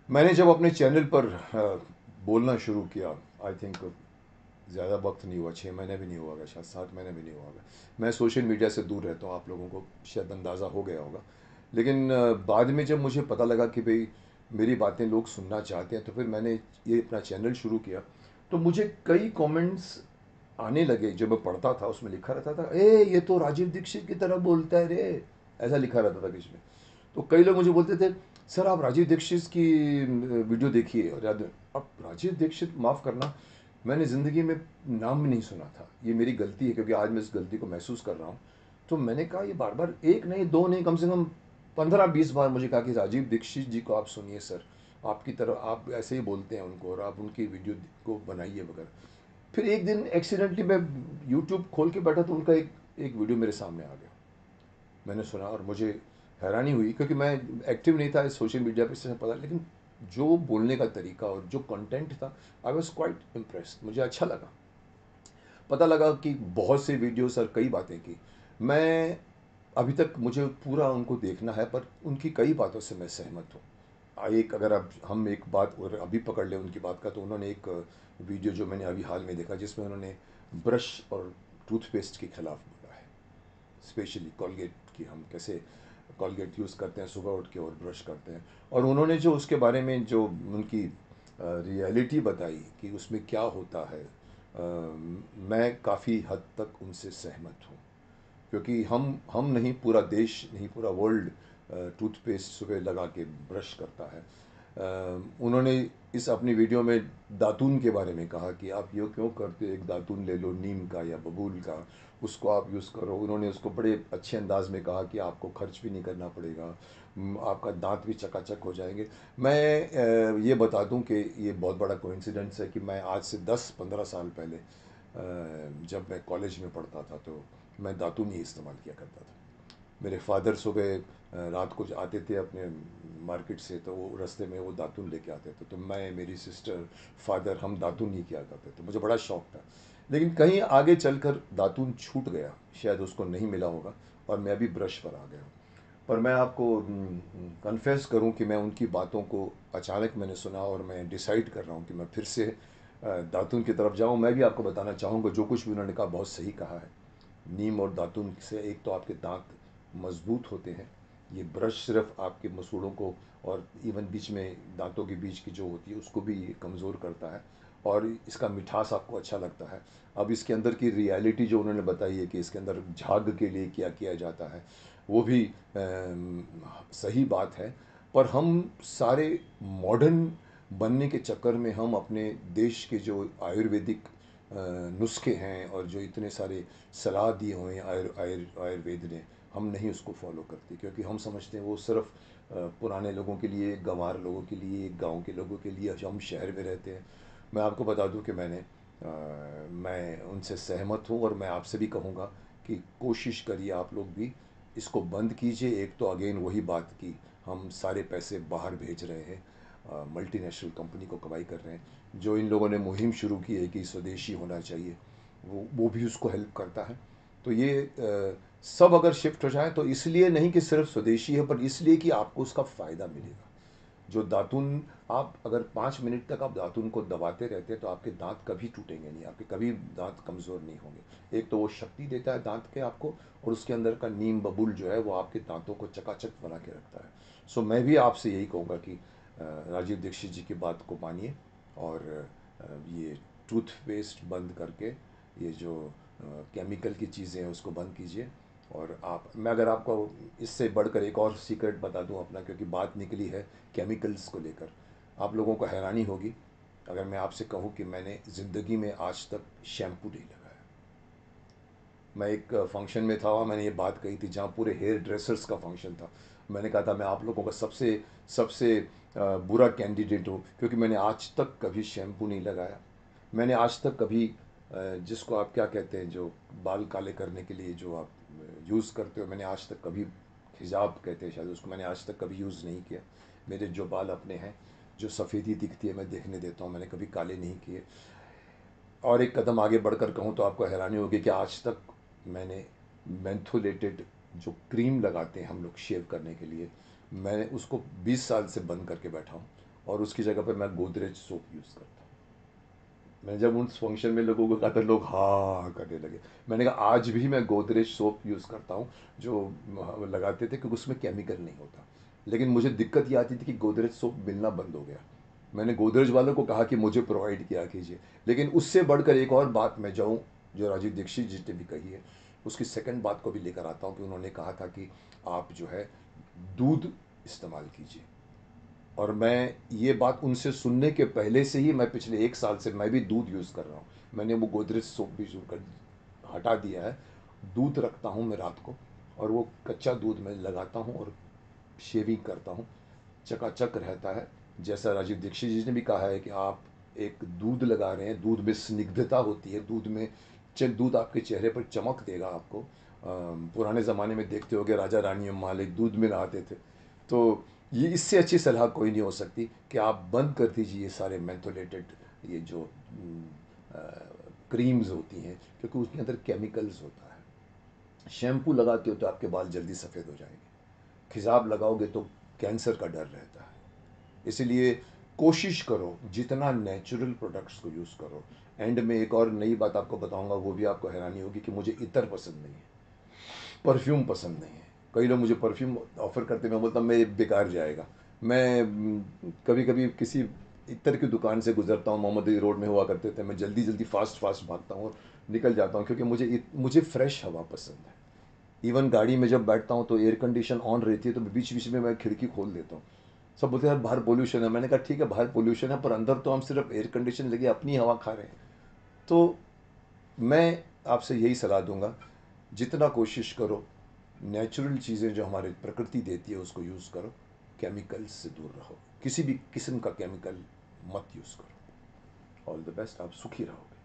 मैंने जब अपने चैनल पर बोलना शुरू किया, आई थिंक ज़्यादा वक्त नहीं हुआ, 6 महीने भी नहीं हुआ होगा, शायद 7 महीने भी नहीं हुआ होगा। मैं सोशल मीडिया से दूर रहता हूँ, आप लोगों को शायद अंदाज़ा हो गया होगा। लेकिन बाद में जब मुझे पता लगा कि भाई मेरी बातें लोग सुनना चाहते हैं, तो फिर मैंने ये अपना चैनल शुरू किया। तो मुझे कई कमेंट्स आने लगे। जो मैं पढ़ता था उसमें लिखा रहता था, ए ये तो राजीव दीक्षित की तरह बोलता है रे, ऐसा लिखा रहता था किसी में। तो कई लोग मुझे बोलते थे, सर आप राजीव दीक्षित की वीडियो देखिए। और अब राजीव दीक्षित, माफ़ करना, मैंने ज़िंदगी में नाम भी नहीं सुना था। ये मेरी गलती है, क्योंकि आज मैं इस गलती को महसूस कर रहा हूँ। तो मैंने कहा, ये बार बार एक नहीं दो नहीं, कम से कम 15-20 बार मुझे कहा कि राजीव दीक्षित जी को आप सुनिए सर, आपकी तरह आप ऐसे ही बोलते हैं उनको, और आप उनकी वीडियो को बनाइए वगैरह। फिर एक दिन एक्सीडेंटली मैं यूट्यूब खोल के बैठा, तो उनका एक एक वीडियो मेरे सामने आ गया। मैंने सुना और मुझे हैरानी हुई, क्योंकि मैं एक्टिव नहीं था इस सोशल मीडिया पे, इससे पता, लेकिन जो बोलने का तरीका और जो कंटेंट था, आई वॉज क्वाइट इम्प्रेस्ड, मुझे अच्छा लगा। पता लगा कि बहुत से वीडियोस और कई बातें की। मैं अभी तक मुझे पूरा उनको देखना है, पर उनकी कई बातों से मैं सहमत हूँ। एक अगर अब हम एक बात और अभी पकड़ लें उनकी बात का, तो उन्होंने एक वीडियो जो मैंने अभी हाल में देखा, जिसमें उन्होंने ब्रश और टूथपेस्ट के खिलाफ बोला है। स्पेशली कॉलगेट की, हम कैसे कॉलगेट यूज़ करते हैं सुबह उठ के और ब्रश करते हैं। और उन्होंने जो उसके बारे में जो उनकी रियलिटी बताई कि उसमें क्या होता है, मैं काफ़ी हद तक उनसे सहमत हूँ। क्योंकि हम नहीं, पूरा देश नहीं, पूरा वर्ल्ड टूथपेस्ट सुबह लगा के ब्रश करता है। उन्होंने इस अपनी वीडियो में दातून के बारे में कहा कि आप ये क्यों करते हो, एक दातून ले लो नीम का या बबूल का, उसको आप यूज़ करो। उन्होंने उसको बड़े अच्छे अंदाज में कहा कि आपको खर्च भी नहीं करना पड़ेगा, आपका दांत भी चकाचक हो जाएंगे। मैं ये बता दूं कि ये बहुत बड़ा कोइंसिडेंस है कि मैं आज से 10-15 साल पहले, जब मैं कॉलेज में पढ़ता था, तो मैं दातून ही इस्तेमाल किया करता था। मेरे फादर सुबह रात को आते थे अपने मार्केट से, तो वो रास्ते में वो दातून लेके आते थे, तो मैं, मेरी सिस्टर, फादर, हम दातून ही किया करते थे। मुझे बड़ा शौक था। लेकिन कहीं आगे चलकर दातून छूट गया, शायद उसको नहीं मिला होगा, और मैं अभी ब्रश पर आ गया हूँ। पर मैं आपको कन्फेस करूं कि मैं उनकी बातों को अचानक मैंने सुना, और मैं डिसाइड कर रहा हूं कि मैं फिर से दातून की तरफ जाऊं। मैं भी आपको बताना चाहूँगा, जो कुछ भी उन्होंने कहा बहुत सही कहा है। नीम और दातून से एक तो आपके दांत मजबूत होते हैं। ये ब्रश सिर्फ आपके मसूड़ों को, और इवन बीच में दांतों के बीच की जो होती है उसको भी ये कमज़ोर करता है, और इसका मिठास आपको अच्छा लगता है। अब इसके अंदर की रियलिटी जो उन्होंने बताई है कि इसके अंदर झाग के लिए क्या किया जाता है, वो भी सही बात है। पर हम सारे मॉडर्न बनने के चक्कर में हम अपने देश के जो आयुर्वेदिक नुस्खे हैं, और जो इतने सारे सलाह दिए हुए हैं आयुर्वेद ने, हम नहीं उसको फॉलो करते, क्योंकि हम समझते हैं वो सिर्फ पुराने लोगों के लिए, गंवार लोगों के लिए, गांव के लोगों के लिए, हम शहर में रहते हैं। मैं आपको बता दूं कि मैं उनसे सहमत हूं, और मैं आपसे भी कहूँगा कि कोशिश करिए आप लोग भी, इसको बंद कीजिए। एक तो अगेन वही बात की, हम सारे पैसे बाहर भेज रहे हैं, मल्टीनेशनल कंपनी को कमाई कर रहे हैं। जो इन लोगों ने मुहिम शुरू की है कि स्वदेशी होना चाहिए, वो भी उसको हेल्प करता है। तो ये सब अगर शिफ्ट हो जाए, तो इसलिए नहीं कि सिर्फ स्वदेशी है, पर इसलिए कि आपको उसका फ़ायदा मिलेगा। जो दातुन, आप अगर 5 मिनट तक आप दातुन को दबाते रहते हैं, तो आपके दांत कभी टूटेंगे नहीं, आपके कभी दांत कमज़ोर नहीं होंगे। एक तो वो शक्ति देता है दांत के आपको, और उसके अंदर का नीम बबूल जो है वो आपके दांतों को चकाचक बना के रखता है। सो मैं भी आपसे यही कहूँगा कि राजीव दीक्षित जी की बात को मानिए, और ये टूथपेस्ट बंद करके, ये जो केमिकल की चीज़ें हैं उसको बंद कीजिए। और आप, मैं अगर आपको इससे बढ़कर एक और सीक्रेट बता दूं अपना, क्योंकि बात निकली है केमिकल्स को लेकर, आप लोगों को हैरानी होगी अगर मैं आपसे कहूं कि मैंने ज़िंदगी में आज तक शैम्पू नहीं लगाया। मैं एक फंक्शन में था, और मैंने ये बात कही थी, जहाँ पूरे हेयर ड्रेसर्स का फंक्शन था। मैंने कहा था मैं आप लोगों का सबसे सबसे बुरा कैंडिडेट हूँ, क्योंकि मैंने आज तक कभी शैम्पू नहीं लगाया। मैंने आज तक कभी जिसको आप क्या कहते हैं, जो बाल काले करने के लिए जो आप यूज़ करते हो, मैंने आज तक कभी, हिजाब कहते हैं शायद उसको, मैंने आज तक कभी यूज़ नहीं किया। मेरे जो बाल अपने हैं, जो सफ़ेदी दिखती है मैं देखने देता हूँ, मैंने कभी काले नहीं किए। और एक कदम आगे बढ़कर कहूँ तो आपको हैरानी होगी कि आज तक मैंने मेंथोलेटेड जो क्रीम लगाते हैं हम लोग शेव करने के लिए, मैंने उसको 20 साल से बंद करके बैठा हूँ। और उसकी जगह पे मैं गोदरेज सोप यूज़ करता हूँ। मैं जब उस फंक्शन में लोगों को कहा था, लोग हाँ करने लगे। मैंने कहा आज भी मैं गोदरेज सोप यूज़ करता हूँ, जो लगाते थे, क्योंकि उसमें केमिकल नहीं होता। लेकिन मुझे दिक्कत ये आती थी कि गोदरेज सोप मिलना बंद हो गया। मैंने गोदरेज वालों को कहा कि मुझे प्रोवाइड किया कीजिए। लेकिन उससे बढ़कर एक और बात मैं जाऊँ, जो राजीव दीक्षित जी ने भी कही है, उसकी सेकंड बात को भी लेकर आता हूँ कि उन्होंने कहा था कि आप जो है दूध इस्तेमाल कीजिए। और मैं ये बात उनसे सुनने के पहले से ही, मैं पिछले 1 साल से मैं भी दूध यूज़ कर रहा हूँ। मैंने वो गोदरेज सोप भी शुरू कर हटा दिया है। दूध रखता हूँ मैं रात को, और वो कच्चा दूध मैं लगाता हूँ और शेविंग करता हूँ, चकाचक रहता है। जैसा राजीव दीक्षित जी ने भी कहा है कि आप एक दूध लगा रहे हैं, दूध में स्निग्धता होती है, दूध में दूध आपके चेहरे पर चमक देगा आपको। पुराने ज़माने में देखते होगे, राजा रानी मालिक दूध में नहाते थे। तो ये इससे अच्छी सलाह कोई नहीं हो सकती कि आप बंद कर दीजिए ये सारे मेंथोलेटेड, ये जो क्रीम्स होती हैं, क्योंकि उसके अंदर केमिकल्स होता है। शैम्पू लगाते हो तो आपके बाल जल्दी सफ़ेद हो जाएंगे, खिजाब लगाओगे तो कैंसर का डर रहता है। इसलिए कोशिश करो जितना नेचुरल प्रोडक्ट्स को यूज़ करो। एंड में एक और नई बात आपको बताऊंगा, वो भी आपको हैरानी होगी कि मुझे इतर पसंद नहीं है, परफ्यूम पसंद नहीं है। कई लोग मुझे परफ्यूम ऑफ़र करते, मैं बोलता मैं बेकार जाएगा। मैं कभी कभी किसी इतर की दुकान से गुजरता हूँ, मोहम्मद अली रोड में हुआ करते थे, मैं जल्दी जल्दी फास्ट फास्ट भागता हूँ और निकल जाता हूँ, क्योंकि मुझे फ्रेश हवा पसंद है। इवन गाड़ी में जब बैठता हूँ तो एयर कंडीशन ऑन रहती है, तो बीच बीच में मैं खिड़की खोल देता हूँ। सब बोलते हैं यार बाहर पोल्यूशन है। मैंने कहा ठीक है, बाहर पोल्यूशन है, पर अंदर तो हम सिर्फ एयर कंडीशन लगे अपनी हवा खा रहे हैं। तो मैं आपसे यही सलाह दूंगा, जितना कोशिश करो नेचुरल चीज़ें जो हमारे प्रकृति देती है उसको यूज़ करो, केमिकल्स से दूर रहो, किसी भी किस्म का केमिकल मत यूज़ करो। ऑल द बेस्ट, आप सुखी रहोगे।